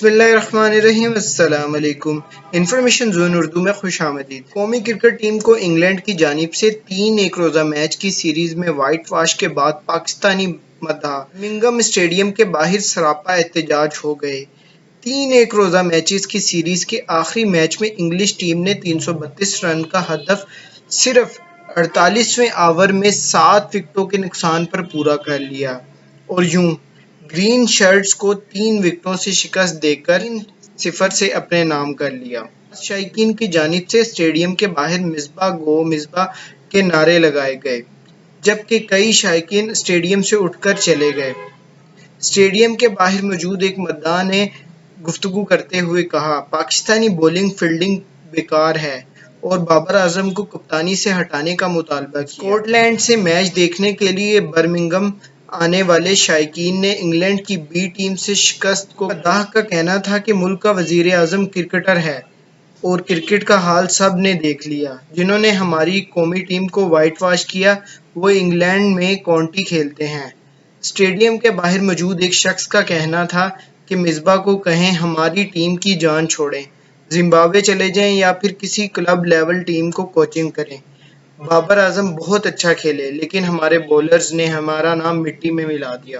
बिस्मिल्लाहिर्रहमानिर्रहीम। अस्सलाम वालेकुम। इंफॉर्मेशन जोन उर्दू में खुश आमदीद। कौमी क्रिकेट टीम को इंग्लैंड की जानिब से 3 एक रोज़ा मैच की सीरीज में वाइट वॉश के बाद पाकिस्तानी मद्दाह बर्मिंघम स्टेडियम के बाहर सरापा एहतजाज हो गए। 3 एक रोज़ा मैचेस की सीरीज के आखिरी मैच में इंग्लिश टीम ने 332 रन का हदफ सिर्फ 48वें ओवर में 7 विकेटों के नुकसान पर पूरा कर लिया और यूं ग्रीन शर्ट्स को 3 विकेटों से शिकस्त देकर 0 से अपने नाम कर लिया। शायकीन की जानिब से स्टेडियम के बाहर मिसबाह गो मिसबाह के नारे लगाए गए, जबकि कई शायकीन स्टेडियम से उठकर चले गए। स्टेडियम के बाहर मौजूद एक मद्दाह ने गुफ्तगू करते हुए कहा, पाकिस्तानी बॉलिंग फील्डिंग बेकार है और बाबर आजम को कप्तानी से हटाने का मुतालबा किया। स्कॉटलैंड से मैच देखने के लिए बर्मिंघम आने वाले शायकीन ने इंग्लैंड की बी टीम से शिकस्त को मद्दाह का कहना था कि मुल्क का वजीर आजम क्रिकेटर है और क्रिकेट का हाल सब ने देख लिया। जिन्होंने हमारी कौमी टीम को वाइट वॉश किया वो इंग्लैंड में काउंटी खेलते हैं। स्टेडियम के बाहर मौजूद एक शख्स का कहना था कि मिसबाह को कहें हमारी टीम की जान छोड़ें, जिम्बाब्वे चले जाएं या फिर किसी क्लब लेवल टीम को कोचिंग करें। बाबर आजम बहुत अच्छा खेले लेकिन हमारे बॉलर्स ने हमारा नाम मिट्टी में मिला दिया।